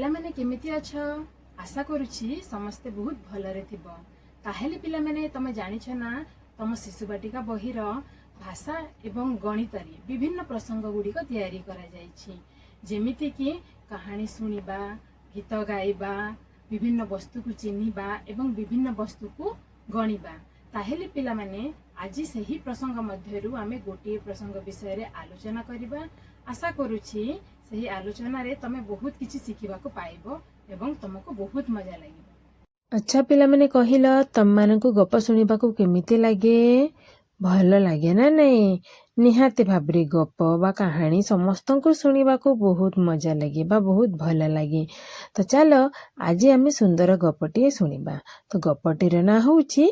पिला माने केमिति अछ आशा करूछि समस्ते बहुत भलरे थिबो। ताहेले पिला माने तमे जानिछ ना तम शिशुबाटिका बहिर भाषा एवं गणितरी विभिन्न प्रसंग गुड़िक तैयारी करा जाइछि, जेमिति कि कहानी सुनिबा, गीत गाइबा, विभिन्न वस्तु को चिन्हिबा एवं विभिन्न वस्तु को गणिबा। ताहेले पिला माने आज सही प्रसंग मध्यरु आमे गोटे प्रसंग विषय रे आलोचना करिबा। आशा करूछि सही आलोचना रे तमे बहुत किछि सिखिबा को पाइबो एवं तुमको बहुत मजा लागिबो। अच्छा पिला माने कहिला तम मानकु गप सुनिबा को केमिति लागे? भल लागे ना नहीं? निहाती भाबरे गप बा कहानी समस्त को सुनिबा को बहुत मजा लगे बा बहुत भल लगे। तो चलो आज आम सुंदर गपटे सुनिबा। तो गपटीर ना होउछि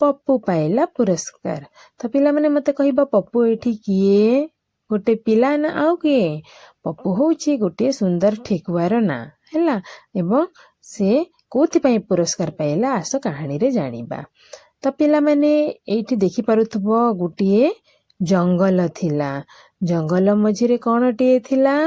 पप्पू पाइला पुरस्कार। तो पिला माने मते कहिबा पप्पू एठी किए? गोटे पिला ना आउ किए? पप्पू होउछि गोटे सुंदर ठेकुआर ना हैला एवं से कोथि पई पुरस्कार पाइला आस कहानी रे जानिबा। तो पिला माने एठी देखि पारुथबो गोटे जंगल थिला। जंगल मझिरे कोनटिए थिला?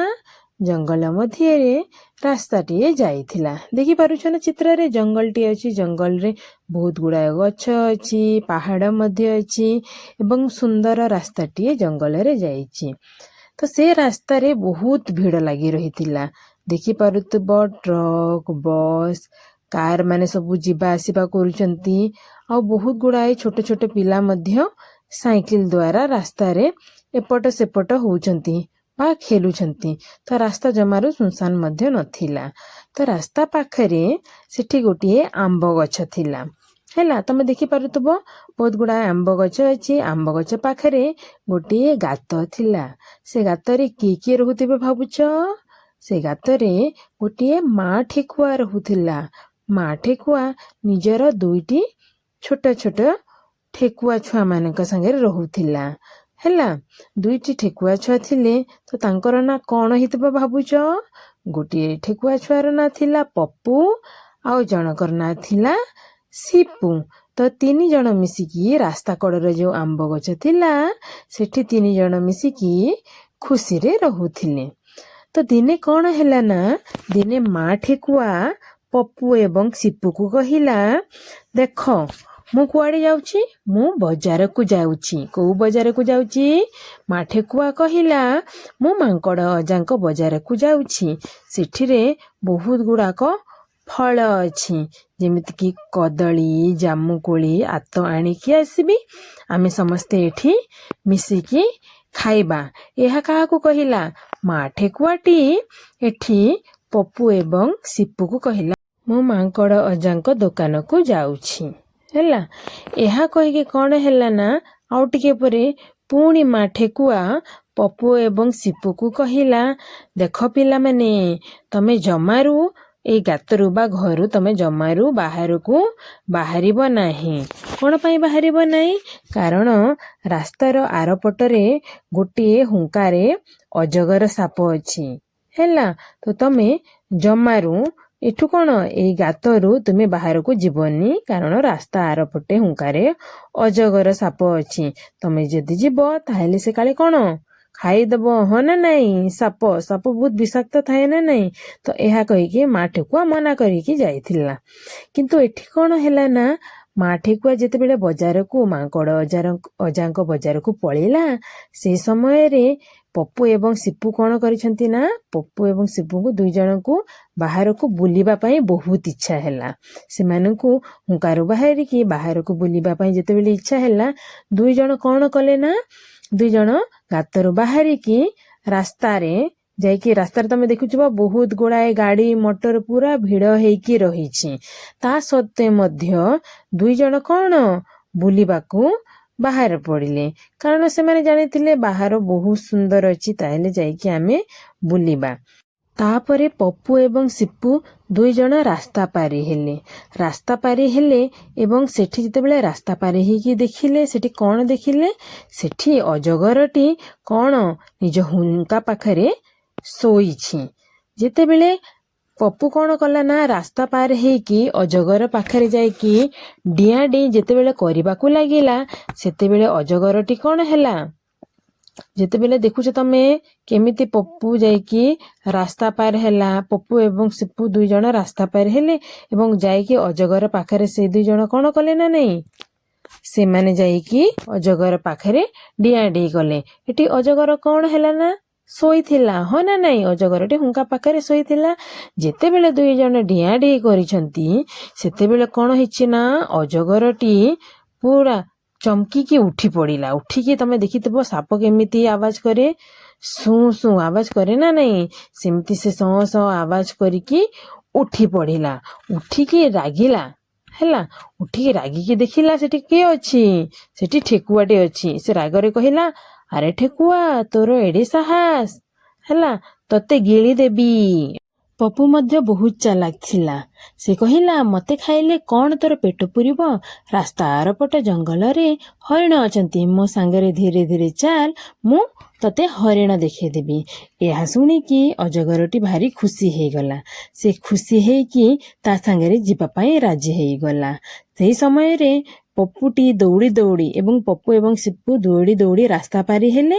जंगल मध्य रे रास्ताटिए जाइथिला। देखि पारुछ ना चित्र रे जंगलटी अछि। जंगल रे बहुत गुड़ाय गछ अछि, पहाड़ मध्य अछि एवं सुंदर रास्ताटिए जंगल रे जाइछि। तो से रास्ता रे बहुत भीड़ लगी रहिथिला। देखि पारुथबो ट्रक, बस, कार माने सब जिबा आसीबा करूचंती आ बहुत गुड़ाए छोटे छोटे पिला मध्य साइकिल द्वारा रास्ता रे एपट सेपट होउचंती बा खेलुचंती। तो रास्ता जमारू सुनसान मध्य नथिला। तो रास्ता पाखरे सेठी गोटिए आंब गछ थिला हैला। तमे देखि पारुथबो बहुत गुड़ा आंब गछ अछि। आंब गछ पाखरे गोटिए गात थिला। से गात रे किए रहुथिबे भाबुछ? से गात रे गोटिए माँ ठेकुआ रहुथिला। माँ ठेकुआ निजर दुईटी छोट छोट ठेकुआ छुआ मानक संगे रहुथिला हैला। दुईटी ठेकुआ छुआ थिले। तो तांकर ना कोन हितबा भाबुछ? गोटिए ठेकुआ छुआर ना थिला पप्पू आउ जनकर ना थिला सिपू। तो तीन जण मिसिकी रास्ता कड़र जो आंब गछ थिला सेठी तीन जण मिसिकी खुशी रे रहुथिले। तो दिने कौन हैला ना दिने माँ ठेकुआ पप्पू एवं सिपू को कहिला, देखो मु कुआड़े जाउची? मु बाजार को जाउची। को बाजार को जाउची? माँ ठेकुआ कहिला, मु मांकड़ अजांक बाजार को जाउची। सेठी रे बहुत गुड़ाक फल अछि, जेमिति कि कदली, जामुकोली आतो आनिकी आसीबी। आमे समस्ते एठी मिसिकी खाइबा। एहा काहाकू कहिला? माँ ठेकुआटी एठी पप्पू एवं सिपू को कहिला, मु मांकड़ अजांक दुकान को जाउछी हैला। एहा कहिके कौन हैला ना आउ टिके परे पुणी माँ ठेकुआ पप्पू एवं सिपू को कहिला, देखो पिला माने तमे जमारू ए गातरू बा घरू तमे जमारू बाहर को बाहरिब नाही। कोन पई बाहरिब नाही? कारण रास्तार आरपटरे गोटिए हुंकारे अजगर साप अछि हैला। तो तमे जमारू एठू कोन ए गातरू तुमे बाहर को जीवनी, कारण रास्ता आरपटे हुंकारे अजगर साप अछि। तमे जदि जीव ताहेले से काले कोन खाइदब ह ना नहीं? साप साप बहुत विषाक्त थाए ना नहीं? तो एहा कहिके माँ ठेकुआ मना करिकी जाइथिला। किंतु एठी कोन हैला ना माँ ठेकुआ जेते बेले बाजार को मांकड़ अजांक बाजार को पळेला, से समय रे पप्पू एवं सिपू कोन करिसंती ना पप्पू एवं सिपू को दुई जण को बाहर को बुलिबा पई बहुत इच्छा हैला। से मानकू हुंकारो बाहर को बुलिबा पई जेते बेले इच्छा हैला, दुई जण कोन कले ना दुई जण गातरो बाहरिकी रास्ता रे जाइकी रास्ता रे तमे देखुछबो बहुत गुड़ाए गाड़ी मोटर पूरा भीड़ हेकी रहिछि। ता सत्ते मध्य दुई जण कोन बुलिबाकू बाहर पड़िले, कारण से माने जानिथिले बाहर बहुत सुंदर अछि, ताहेले जाइकी आमे बुलिबा। तापरे पप्पू एवं सिपू दुई जण रास्ता पारी हेले। रास्ता पारी हेले एवं सेठी जेतेबेले रास्ता पारी हेकी देखिले, सेठी कोन देखिले? सेठी अजगरटी कोन निज हुंका पाखरे सोईछि। जेतेबेले पप्पू कोन कला ना रास्ता पार हेकी अजगर पाखरे जाइकी डिया डि जेतेबेले करिबाकू लागिला, सेतेबेले अजगरटी कोन हैला ଯେତେବେଳେ ଦେଖୁଛ ତମେ କେମିତି ପପୁ ଯାଇକି ରାସ୍ତା ପାର ହେଲା, ପପୁ ଏବଂ ସିପୁ 2 ଜଣ ରାସ୍ତା ପାର ହେଲେ ଏବଂ ଯାଇକି ଅଜଗର ପାଖରେ ସେ 2 ଜଣ କଣ କଲେ ନା ନାଇଁ, ସେମାନେ ଯାଇକି ଅଜଗର ପାଖରେ ଡିଆଁ ଡେଇଁ କଲେ। ଏଠି ଅଜଗର କଣ ହେଲା ନା ଶୋଇଥିଲା, ହଁ ନା ନାଇଁ, ଅଜଗରଟି ହୁଙ୍କା ପାଖରେ ଶୋଇଥିଲା। ଯେତେବେଳେ 2 ଜଣ ଡିଆଁ ଡେଇଁ କରିଛନ୍ତି ସେତେବେଳେ କଣ ହେଇଛି ନା ଅଜଗରଟି ପୁରା ଚମକିକି ଉଠି ପଡିଲା। ଉଠିକି ତମେ ଦେଖିଥିବ ସାପ କେମିତି ଆବାଜ କରେ, ସୁଁ ସୁଁ ଆବାଜ କରେ ନା ନାଇଁ, ସେମିତି ସେ ସଁ ସଁ ଆବାଜ କରିକି ଉଠି ପଡିଲା। ଉଠିକି ରାଗିଲା ହେଲା, ଉଠିକି ରାଗିକି ଦେଖିଲା ସେଠି କିଏ ଅଛି, ସେଠି ଠେକୁଆଟେ ଅଛି। ସେ ରାଗରେ କହିଲା, ଆରେ ଠେକୁଆ ତୋର ଏଡେ ସାହସ ହେଲା, ତତେ ଗିଳି ଦେବି। ପପୁ ମଧ୍ୟ ବହୁତ ଚାଲାକ ଥିଲା। ସେ କହିଲା, ମତେ ଖାଇଲେ କଣ ତୋର ପେଟ ପୁରିବ? ରାସ୍ତା ଆରପଟ ଜଙ୍ଗଲରେ ହରିଣ ଅଛନ୍ତି, ମୋ ସାଙ୍ଗରେ ଧୀରେ ଧୀରେ ଚାଲ, ମୁଁ ତତେ ହରିଣ ଦେଖେଇଦେବି। ଏହା ଶୁଣିକି ଅଜଗରଟି ଭାରି ଖୁସି ହେଇଗଲା। ସେ ଖୁସି ହେଇକି ତା ସାଙ୍ଗରେ ଯିବା ପାଇଁ ରାଜି ହେଇଗଲା। ସେହି ସମୟରେ ପପୁଟି ଦୌଡ଼ି ଦୌଡ଼ି ଏବଂ ପପୁ ଏବଂ ସିପୁ ଦୌଡ଼ି ଦୌଡ଼ି ରାସ୍ତା ପାରି ହେଲେ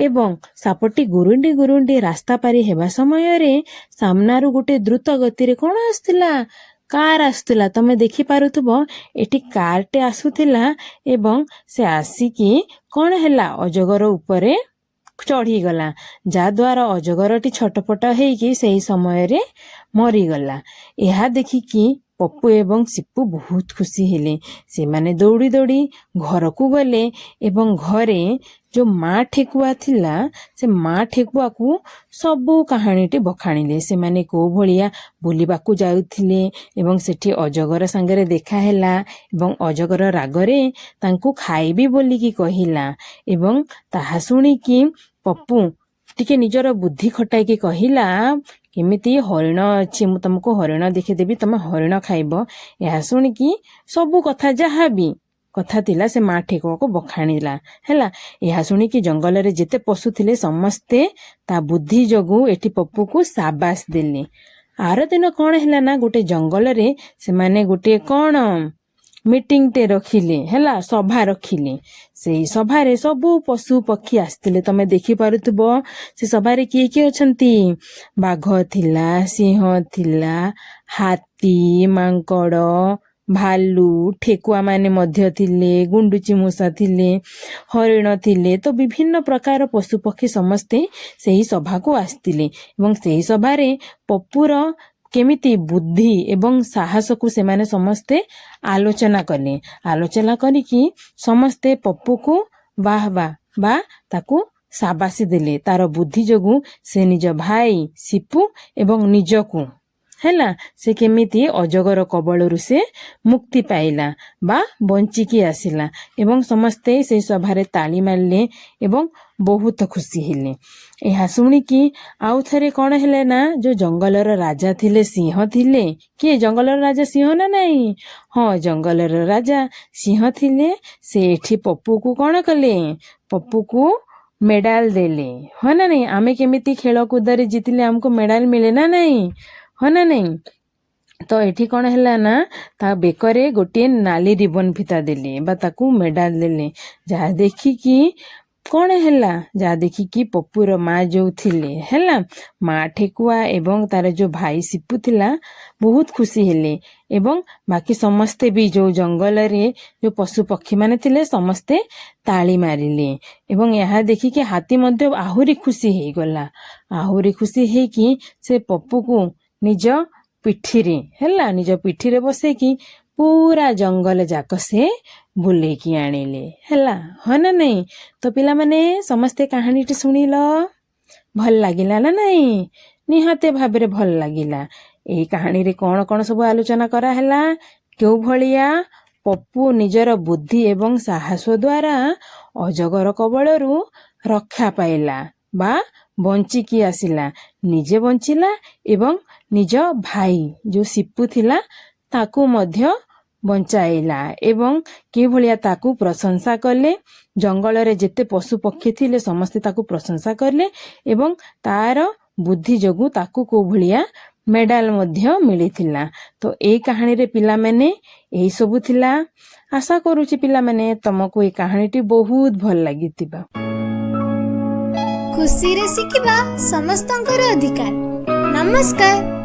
ଏବଂ ସାପଟି ଗୁରୁଣ୍ଡି ଗୁରୁଣ୍ଡି ରାସ୍ତା ପାରି ହେବା ସମୟରେ ସାମ୍ନାରୁ ଗୋଟେ ଦ୍ରୁତ ଗତିରେ କଣ ଆସୁଥିଲା, କାର ଆସୁଥିଲା। ତମେ ଦେଖିପାରୁଥିବ ଏଠି କାରଟେ ଆସୁଥିଲା ଏବଂ ସେ ଆସିକି କଣ ହେଲା ଅଜଗର ଉପରେ ଚଢିଗଲା, ଯାହାଦ୍ୱାରା ଅଜଗରଟି ଛଟପଟ ହେଇକି ସେହି ସମୟରେ ମରିଗଲା। ଏହା ଦେଖିକି ପପୁ ଏବଂ ସିପୁ ବହୁତ ଖୁସି ହେଲେ। ସେମାନେ ଦୌଡ଼ି ଦୌଡ଼ି ଘରକୁ ଗଲେ ଏବଂ ଘରେ ଯୋଉ ମା ଠେକୁଆ ଥିଲା ସେ ମା ଠେକୁଆକୁ ସବୁ କାହାଣୀଟି ବଖାଣିଲେ। ସେମାନେ କୋଉ ଭଳିଆ ବୁଲିବାକୁ ଯାଉଥିଲେ ଏବଂ ସେଠି ଅଜଗର ସାଙ୍ଗରେ ଦେଖା ହେଲା ଏବଂ ଅଜଗର ରାଗରେ ତାଙ୍କୁ ଖାଇବି ବୋଲିକି କହିଲା ଏବଂ ତାହା ଶୁଣିକି ପପୁ ଟିକେ ନିଜର ବୁଦ୍ଧି ଖଟାଇକି କହିଲା, କେମିତି ହରିଣ ଅଛି, ମୁଁ ତମକୁ ହରିଣ ଦେଖିଦେବି, ତମେ ହରିଣ ଖାଇବ। ଏହା ଶୁଣିକି ସବୁ କଥା ଯାହାବି କଥା ଥିଲା ସେ ମା ଠେକୁଆକୁ ବଖାଣିଲା ହେଲା। ଏହା ଶୁଣିକି ଜଙ୍ଗଲରେ ଯେତେ ପଶୁ ଥିଲେ ସମସ୍ତେ ତା ବୁଦ୍ଧି ଯୋଗୁ ଏଠି ପପୁକୁ ସାବାସ ଦେଲେ। ଆର ଦିନ କଣ ହେଲା ନା ଗୋଟେ ଜଙ୍ଗଲରେ ସେମାନେ ଗୋଟେ କଣ ମିଟିଂଟେ ରଖିଲେ ହେଲା, ସଭା ରଖିଲେ। ସେଇ ସଭାରେ ସବୁ ପଶୁ ପକ୍ଷୀ ଆସିଥିଲେ। ତମେ ଦେଖିପାରୁଥିବ ସେ ସଭାରେ କିଏ କିଏ ଅଛନ୍ତି, ବାଘ ଥିଲା, ସିଂହ ଥିଲା, ହାତୀ, ମାଙ୍କଡ, ଭାଲୁ, ଠେକୁଆ ମାନେ ମଧ୍ୟ ଥିଲେ, ଗୁଣ୍ଡୁଚି ମୂଷା ଥିଲେ, ହରିଣ ଥିଲେ। ତ ବିଭିନ୍ନ ପ୍ରକାର ପଶୁ ପକ୍ଷୀ ସମସ୍ତେ ସେହି ସଭାକୁ ଆସିଥିଲେ ଏବଂ ସେହି ସଭାରେ ପପୁର କେମିତି ବୁଦ୍ଧି ଏବଂ ସାହସକୁ ସେମାନେ ସମସ୍ତେ ଆଲୋଚନା କଲେ। ଆଲୋଚନା କରିକି ସମସ୍ତେ ପପୁକୁ ବାହ ବା ତାକୁ ସାବାସି ଦେଲେ। ତାର ବୁଦ୍ଧି ଯୋଗୁ ସେ ନିଜ ଭାଇ ସିପୁ ଏବଂ ନିଜକୁ ହେଲା ସେ କେମିତି ଅଜଗର କବଳରୁ ସେ ମୁକ୍ତି ପାଇଲା ବା ବଞ୍ଚିକି ଆସିଲା ଏବଂ ସମସ୍ତେ ସେଇ ସଭାରେ ତାଳି ମାରିଲେ ଏବଂ ବହୁତ ଖୁସି ହେଲେ। ଏହା ଶୁଣିକି ଆଉ ଥରେ କଣ ହେଲେ ନା ଯୋଉ ଜଙ୍ଗଲର ରାଜା ଥିଲେ, ସିଂହ ଥିଲେ। କିଏ ଜଙ୍ଗଲର ରାଜା ସିଂହ ନା ନାଇଁ? ହଁ, ଜଙ୍ଗଲର ରାଜା ସିଂହ ଥିଲେ। ସେ ଏଠି ପପୁକୁ କଣ କଲେ, ପପୁକୁ ମେଡାଲ ଦେଲେ, ହଁ ନା ନାଇଁ। ଆମେ କେମିତି ଖେଳକୁଦରେ ଜିତିଲେ ଆମକୁ ମେଡାଲ ମିଳେ ନା ନାଇଁ, ହଁ ନା ନାଇଁ। ତ ଏଠି କଣ ହେଲା ନା ତା ବେକରେ ଗୋଟିଏ ନାଲି ରିବନ ଫିତା ଦେଲେ ବା ତାକୁ ମେଡାଲ ଦେଲେ। ଯାହା ଦେଖିକି କଣ ହେଲା, ଯାହା ଦେଖିକି ପପୁର ମା ଯୋଉ ଥିଲେ ହେଲା, ମା ଠେକୁଆ ଏବଂ ତାର ଯୋଉ ଭାଇ ସିପୁ ଥିଲା ବହୁତ ଖୁସି ହେଲେ ଏବଂ ବାକି ସମସ୍ତେ ବି ଯୋଉ ଜଙ୍ଗଲରେ ଯୋଉ ପଶୁ ପକ୍ଷୀ ମାନେ ଥିଲେ ସମସ୍ତେ ତାଳି ମାରିଲେ ଏବଂ ଏହା ଦେଖିକି ହାତୀ ମଧ୍ୟ ଆହୁରି ଖୁସି ହେଇଗଲା। ଆହୁରି ଖୁସି ହେଇକି ସେ ପପୁକୁ ନିଜ ପିଠିରେ ହେଲା, ନିଜ ପିଠିରେ ବସେଇକି ପୁରା ଜଙ୍ଗଲ ଯାକ ସେ ବୁଲେଇକି ଆଣିଲେ ହେଲା, ହଁ ନା ନାଇଁ। ତ ପିଲାମାନେ ସମସ୍ତେ କାହାଣୀଟି ଶୁଣିଲ, ଭଲ ଲାଗିଲା ନା ନାଇଁ? ନିହାତି ଭାବରେ ଭଲ ଲାଗିଲା। ଏଇ କାହାଣୀରେ କଣ କଣ ସବୁ ଆଲୋଚନା କରାହେଲା, କେଉଁ ଭଳିଆ ପପୁ ନିଜର ବୁଦ୍ଧି ଏବଂ ସାହସ ଦ୍ୱାରା ଅଜଗର କବଳରୁ ରକ୍ଷା ପାଇଲା ବା ବଞ୍ଚିକି ଆସିଲା, ନିଜେ ବଞ୍ଚିଲା ଏବଂ ନିଜ ଭାଇ ଯୋଉ ସିପୁ ଥିଲା ତାକୁ ମଧ୍ୟ ବଞ୍ଚାଇଲା ଏବଂ କିଭଳିଆ ତାକୁ ପ୍ରଶଂସା କଲେ। ଜଙ୍ଗଲରେ ଯେତେ ପଶୁ ପକ୍ଷୀ ଥିଲେ ସମସ୍ତେ ତାକୁ ପ୍ରଶଂସା କଲେ ଏବଂ ତାର ବୁଦ୍ଧି ଯୋଗୁ ତାକୁ କୋଉ ଭଳିଆ ମେଡାଲ ମଧ୍ୟ ମିଳିଥିଲା। ତ ଏଇ କାହାଣୀରେ ପିଲାମାନେ ଏଇ ସବୁ ଥିଲା। ଆଶା କରୁଛି ପିଲାମାନେ ତମକୁ ଏଇ କାହାଣୀଟି ବହୁତ ଭଲ ଲାଗିଥିବ। ଖୁସିରେ ଶିଖିବା ସମସ୍ତଙ୍କର ଅଧିକାର। ନମସ୍କାର।